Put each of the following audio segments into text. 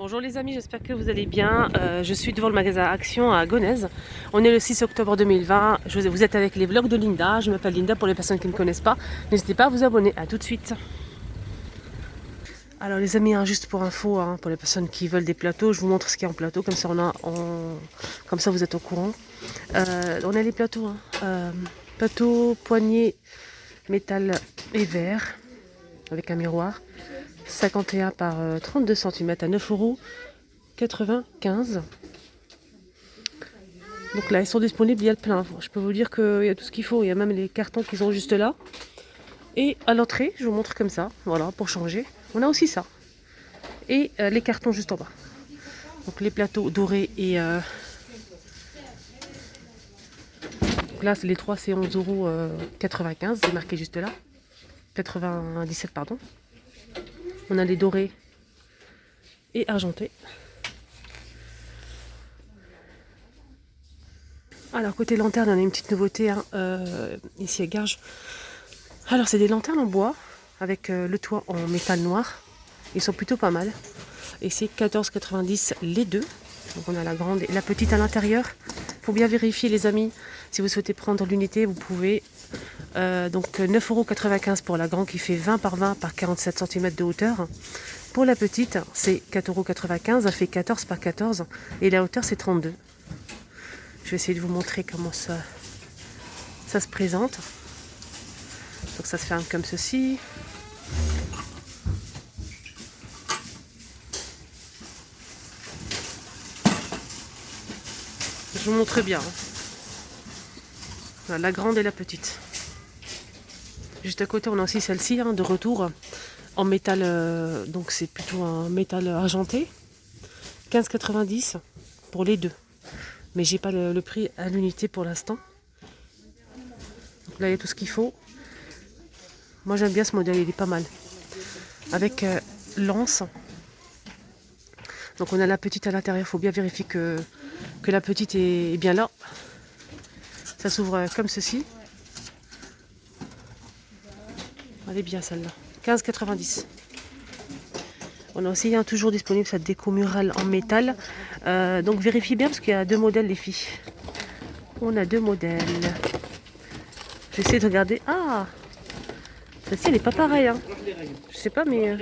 Bonjour les amis, j'espère que vous allez bien. Je suis devant le magasin Action à Gonesse. On est le 6 octobre 2020. Vous êtes avec les vlogs de Linda. Je m'appelle Linda pour les personnes qui ne me connaissent pas. N'hésitez pas à vous abonner. À tout de suite. Alors les amis, juste pour info, pour les personnes qui veulent des plateaux, je vous montre ce qu'il y a en plateau. Comme ça, comme ça vous êtes au courant. On a les plateaux. Plateau, poignée, métal et verre avec un miroir. 51 par 32 cm à 9,95 €. Donc là, ils sont disponibles, il y a le plein. Je peux vous dire qu'il y a tout ce qu'il faut. Il y a même les cartons qui sont juste là. Et à l'entrée, je vous montre comme ça, voilà, pour changer. On a aussi ça. Et les cartons juste en bas. Donc les plateaux dorés et... Donc là, les trois, c'est 11,95 €. C'est marqué juste là. 97, pardon. On a les dorés et argentés. Alors côté lanterne, on a une petite nouveauté ici à Garges. Alors c'est des lanternes en bois avec le toit en métal noir. Ils sont plutôt pas mal. Et c'est 14,90 € les deux. Donc on a la grande et la petite à l'intérieur. Il faut bien vérifier les amis. Si vous souhaitez prendre l'unité, vous pouvez. Donc 9,95 € pour la grande qui fait 20 par 20 par 47 cm de hauteur. Pour la petite, c'est 4,95 €. Elle fait 14 par 14 et la hauteur c'est 32. Je vais essayer de vous montrer comment ça se présente. Donc ça se ferme comme ceci. Je vous montre bien. Voilà, la grande et la petite. Juste à côté, on a aussi celle-ci de retour en métal. Donc c'est plutôt un métal argenté. 15,90 € pour les deux. Mais j'ai pas le prix à l'unité pour l'instant. Donc là, il y a tout ce qu'il faut. Moi, j'aime bien ce modèle, il est pas mal. Avec l'anse. Donc on a la petite à l'intérieur. Il faut bien vérifier que la petite est bien là. Ça s'ouvre comme ceci. Elle est bien celle-là. 15,90 €. On a aussi toujours disponible cette déco murale en métal. Donc vérifiez bien parce qu'il y a deux modèles les filles. On a deux modèles. J'essaie de regarder. Ah, celle-ci elle n'est pas pareille. Je sais pas mais...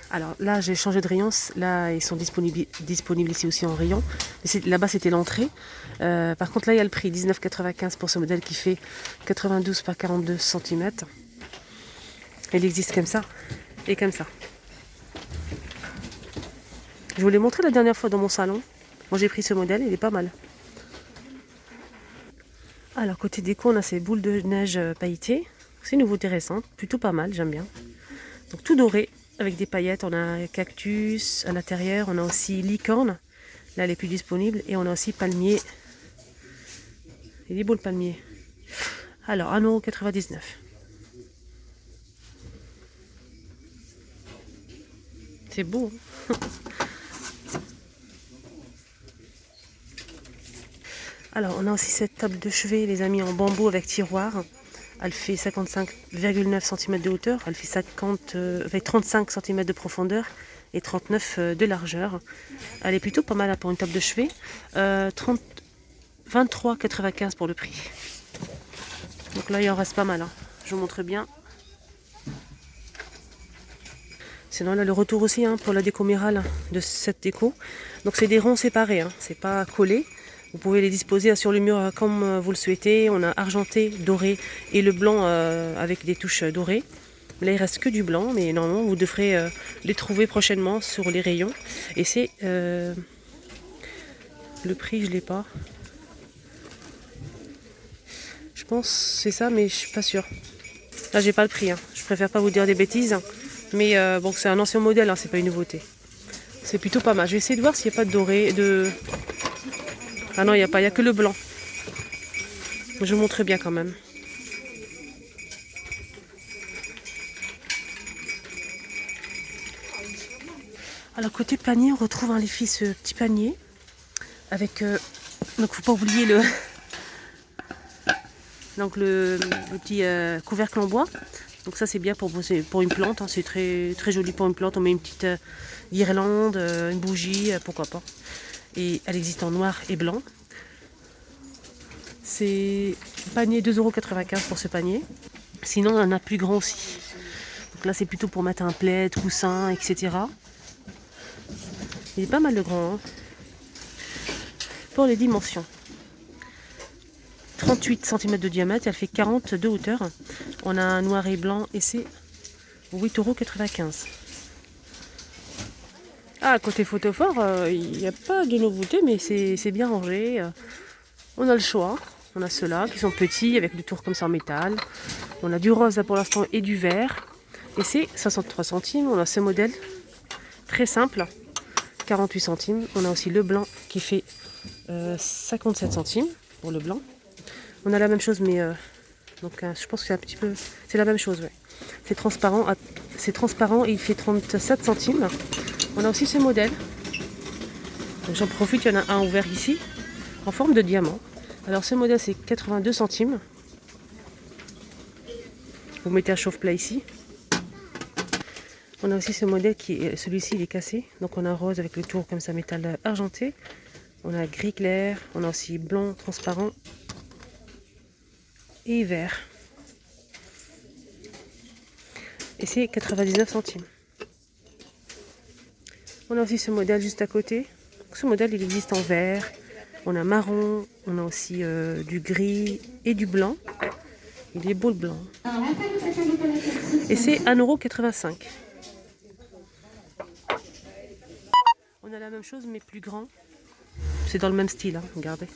Alors là j'ai changé de rayon. Là ils sont disponibles ici aussi en rayon. Là-bas c'était l'entrée. Par contre là il y a le prix. 19,95 € pour ce modèle qui fait 92 par 42 cm. Il existe comme ça et comme ça. Je vous l'ai montré la dernière fois dans mon salon. Moi j'ai pris ce modèle, il est pas mal. Alors côté déco, on a ces boules de neige pailletées. C'est une nouveauté récente, plutôt pas mal, j'aime bien. Donc tout doré avec des paillettes. On a un cactus à l'intérieur, on a aussi licorne. Là elle est plus disponible. Et on a aussi palmier. Et des boules palmier. Alors 1,99 €. C'est beau. Alors, on a aussi cette table de chevet, les amis, en bambou avec tiroir. Elle fait 55,9 cm de hauteur. Elle fait 35 cm de profondeur et 39 de largeur. Elle est plutôt pas mal pour une table de chevet. 23,95 € pour le prix. Donc là, il en reste pas mal. Je vous montre bien. Sinon, là, le retour aussi pour la déco murale de cette déco. Donc, c'est des ronds séparés. C'est pas collé. Vous pouvez les disposer sur le mur comme vous le souhaitez. On a argenté, doré et le blanc avec des touches dorées. Là, il reste que du blanc, mais normalement, vous devrez les trouver prochainement sur les rayons. Et c'est... le prix, je ne l'ai pas. Je pense que c'est ça, mais je suis pas sûre. Là, j'ai pas le prix. Je préfère pas vous dire des bêtises. Mais bon, c'est un ancien modèle, c'est pas une nouveauté. C'est plutôt pas mal. Je vais essayer de voir s'il n'y a pas de doré, Ah non, il n'y a pas, il n'y a que le blanc. Je vous montre bien quand même. Alors côté panier, on retrouve les filles ce petit panier. Avec... donc faut pas oublier le petit couvercle en bois. Donc ça c'est bien pour une plante, c'est très, très joli pour une plante. On met une petite guirlande, une bougie, pourquoi pas. Et elle existe en noir et blanc. C'est panier 2,95 € pour ce panier. Sinon, on en a plus grand aussi. Donc là, c'est plutôt pour mettre un plaid, coussin, etc. Il est pas mal le grand. Hein. Pour les dimensions. 38 cm de diamètre, elle fait 40 de hauteur. On a un noir et blanc et c'est 8,95 €. Ah, côté photophore, il n'y a pas de nouveauté, mais c'est bien rangé. On a le choix. On a ceux-là qui sont petits avec des tours comme ça en métal. On a du rose là pour l'instant et du vert. Et c'est 63 centimes. On a ce modèle très simple, 48 centimes. On a aussi le blanc qui fait 57 centimes pour le blanc. On a la même chose, mais donc je pense que c'est un petit peu, c'est la même chose. Ouais. C'est transparent et il fait 37 centimes. On a aussi ce modèle. J'en profite, il y en a un ouvert ici, en forme de diamant. Alors ce modèle c'est 82 centimes. Vous mettez un chauffe-plat ici. On a aussi ce modèle qui est, celui-ci il est cassé. Donc on a rose avec le tour comme ça métal argenté. On a gris clair, on a aussi blanc transparent et vert. Et c'est 99 centimes. On a aussi ce modèle juste à côté. Ce modèle il existe en vert. On a marron, on a aussi du gris et du blanc. Il est beau le blanc. Et c'est 1,85 €. On a la même chose mais plus grand. C'est dans le même style, hein, regardez.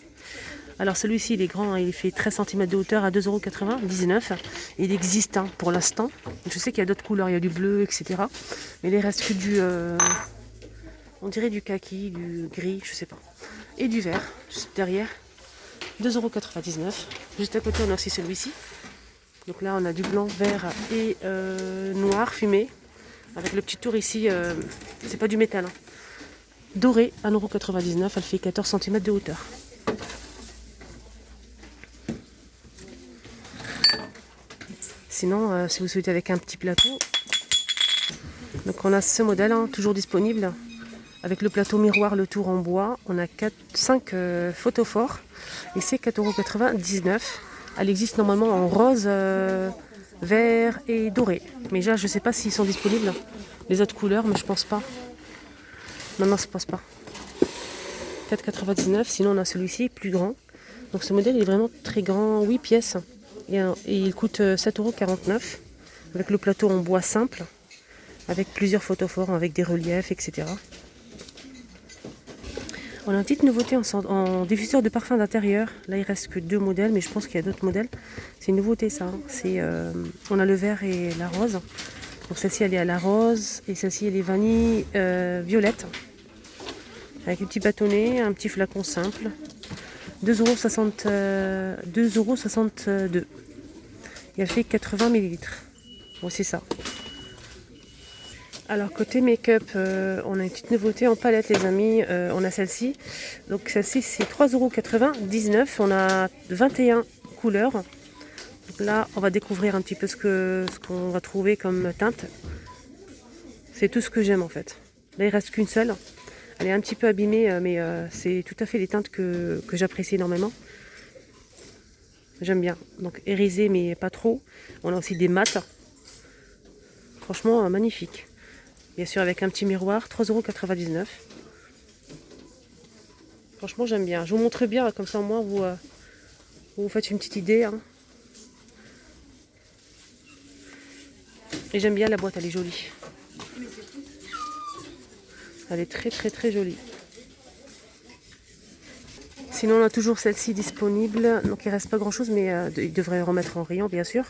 Alors celui-ci il est grand, hein, il fait 13 cm de hauteur à 2,99 €. Il existe hein, pour l'instant. Je sais qu'il y a d'autres couleurs, il y a du bleu, etc. Mais il reste que du... on dirait du kaki, du gris, je sais pas. Et du vert, juste derrière. 2,99 €. Juste à côté on a aussi celui-ci. Donc là on a du blanc, vert et noir fumé. Avec le petit tour ici, c'est pas du métal. Hein. Doré, 1,99 €, elle fait 14 cm de hauteur. Sinon, si vous souhaitez avec un petit plateau, donc on a ce modèle, hein, toujours disponible, avec le plateau miroir, le tour en bois. On a 5 photophores et c'est 4,99 €. Elle existe normalement en rose, vert et doré. Mais là, je ne sais pas s'ils sont disponibles, les autres couleurs, mais je pense pas. Non, je pense pas. 4,99 €, sinon on a celui-ci, plus grand. Donc ce modèle est vraiment très grand, 8 pièces. Et il coûte 7,49 € avec le plateau en bois simple, avec plusieurs photophores, avec des reliefs, etc. On a une petite nouveauté en diffuseur de parfum d'intérieur. Là, il reste que 2 modèles, mais je pense qu'il y a d'autres modèles. C'est une nouveauté, ça. Hein. On a le vert et la rose. Donc celle-ci, elle est à la rose, et celle-ci, elle est vanille violette. Avec un petit bâtonnet, un petit flacon simple. 2,62 €. Et elle fait 80 ml. Bon, c'est ça. Alors, côté make-up, on a une petite nouveauté en palette, les amis. On a celle-ci. Donc, celle-ci, c'est 3,99 €. On a 21 couleurs. Donc là, on va découvrir un petit peu ce qu'on va trouver comme teinte. C'est tout ce que j'aime, en fait. Là, il reste qu'une seule. Elle est un petit peu abîmée, mais c'est tout à fait les teintes que j'apprécie énormément. J'aime bien. Donc irisé, mais pas trop. On a aussi des mats. Franchement, magnifique. Bien sûr, avec un petit miroir, 3,99 €. Franchement, j'aime bien. Je vous montre bien, comme ça au moins vous faites une petite idée. Hein. Et j'aime bien la boîte, elle est jolie. Elle est très très très jolie. Sinon on a toujours celle-ci disponible. Donc il reste pas grand chose, mais il devrait remettre en rayon bien sûr.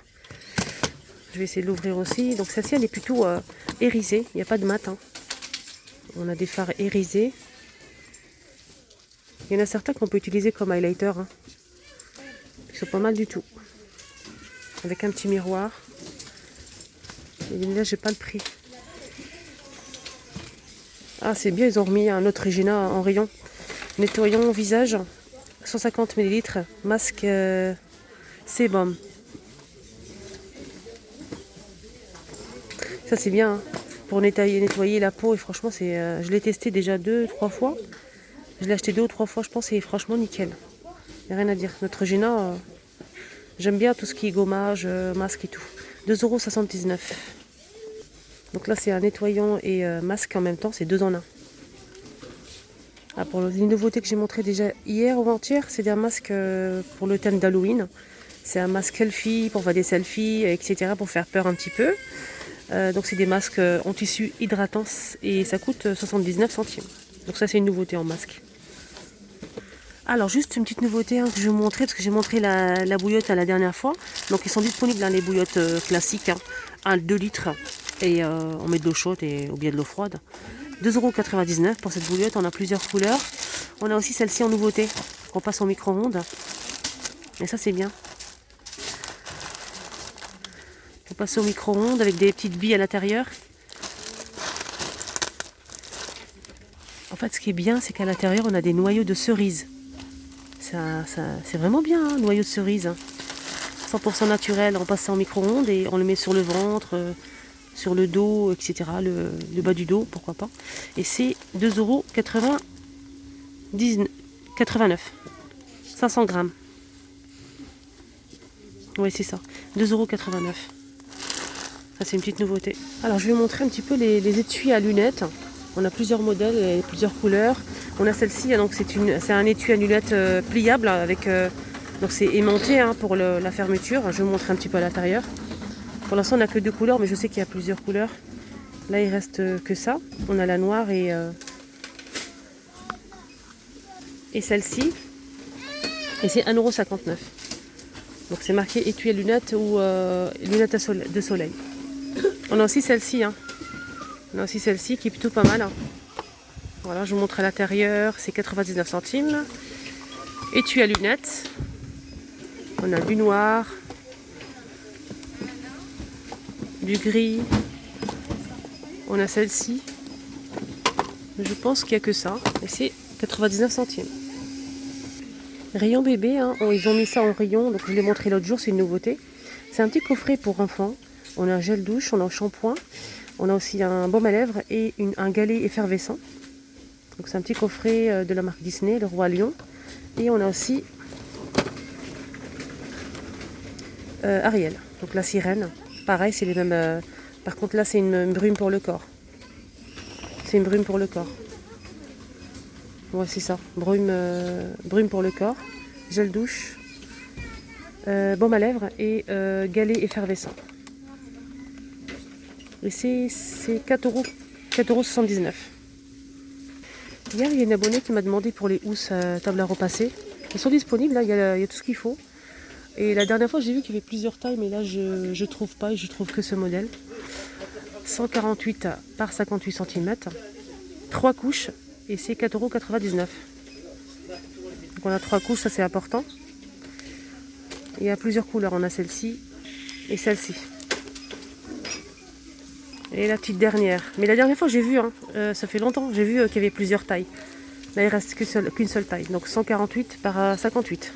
Je vais essayer de l'ouvrir aussi. Donc celle-ci elle est plutôt irisée. Il n'y a pas de mat. Hein. On a des fards irisés. Il y en a certains qu'on peut utiliser comme highlighter. Hein. Ils sont pas mal du tout. Avec un petit miroir. Et là j'ai pas le prix. Ah c'est bien, ils ont remis un autre Regina en rayon. Nettoyant visage, 150 ml, masque sébum. Ça c'est bien, hein. pour nettoyer la peau. Et franchement, je l'ai testé déjà 2-3 fois. Je l'ai acheté 2 ou 3 fois, je pense, et franchement nickel. Il n'y a rien à dire. Neutrogena, j'aime bien tout ce qui est gommage, masque et tout. 2,79 €. Donc là, c'est un nettoyant et masque en même temps, c'est 2 en 1. Ah, pour les nouveautés que j'ai montrées déjà hier ou avant-hier, c'est un masque pour le thème d'Halloween. C'est un masque selfie pour faire des selfies, etc. pour faire peur un petit peu. Donc c'est des masques en tissu hydratant et ça coûte 79 centimes. Donc ça c'est une nouveauté en masque. Alors juste une petite nouveauté que je vais vous montrer parce que j'ai montré la bouillotte la dernière fois. Donc ils sont disponibles les bouillottes classiques, 2 litres et on met de l'eau chaude ou bien de l'eau froide. 2,99 € pour cette bouillotte, on a plusieurs couleurs. On a aussi celle-ci en nouveauté qu'on passe au micro-ondes. Et ça c'est bien. On passe au micro-ondes avec des petites billes à l'intérieur. En fait, ce qui est bien, c'est qu'à l'intérieur, on a des noyaux de cerises. C'est vraiment bien, hein, noyaux de cerises. 100% naturel. On passe ça en micro-ondes et on le met sur le ventre, sur le dos, etc. Le bas du dos, pourquoi pas. Et c'est 2,89 €. 500 grammes. Oui, c'est ça. 2,89 €. Ça, c'est une petite nouveauté. Alors, je vais vous montrer un petit peu les étuis à lunettes. On a plusieurs modèles et plusieurs couleurs. On a celle-ci, donc c'est un étui à lunettes pliable avec donc c'est aimanté pour la fermeture. Je vais vous montrer un petit peu à l'intérieur. Pour l'instant, on n'a que 2 couleurs, mais je sais qu'il y a plusieurs couleurs. Là, il reste que ça. On a la noire et celle-ci. Et c'est 1,59 €. Donc c'est marqué étui à lunettes ou lunettes de soleil. On a aussi celle-ci. On a aussi celle-ci qui est plutôt pas mal. Voilà, je vous montre à l'intérieur, c'est 99 centimes. Étui à lunettes. On a du noir, du gris. On a celle-ci. Je pense qu'il n'y a que ça. Et c'est 99 centimes. Rayon bébé, ils ont mis ça en rayon. Donc je l'ai montré l'autre jour, c'est une nouveauté. C'est un petit coffret pour enfants. On a un gel douche, on a un shampoing. On a aussi un baume à lèvres et un galet effervescent. Donc c'est un petit coffret de la marque Disney, le Roi Lion. Et on a aussi Ariel, donc la sirène. Pareil, c'est les mêmes. Par contre là, c'est une brume pour le corps. C'est une brume pour le corps. Ouais, c'est ça. Brume pour le corps. Gel douche, baume à lèvres et galet effervescent. Et c'est 4,79 €. Hier, il y a une abonnée qui m'a demandé pour les housses table à repasser. Ils sont disponibles, là, il y a tout ce qu'il faut. Et la dernière fois, j'ai vu qu'il y avait plusieurs tailles, mais là, je ne trouve pas et je trouve que ce modèle. 148 par 58 cm. 3 couches et c'est 4,99 €. Donc on a 3 couches, ça c'est important. Il y a plusieurs couleurs, on a celle-ci et celle-ci. Et la petite dernière. Mais la dernière fois, j'ai vu, ça fait longtemps, j'ai vu qu'il y avait plusieurs tailles. Là, il ne reste qu'une seule taille. Donc 148 par 58.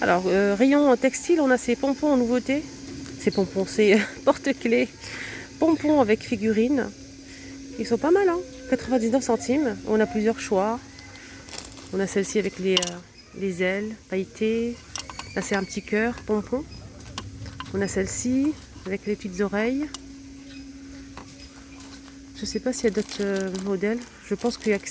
Alors, rayon textile, on a ces pompons en nouveauté. Ces pompons, c'est porte-clés. Pompons avec figurines. Ils sont pas mal, 99 centimes. On a plusieurs choix. On a celle-ci avec les ailes pailletées. Là, c'est un petit cœur pompon. On a celle-ci avec les petites oreilles. Je ne sais pas s'il y a d'autres modèles. Je pense qu'il n'y a que ça.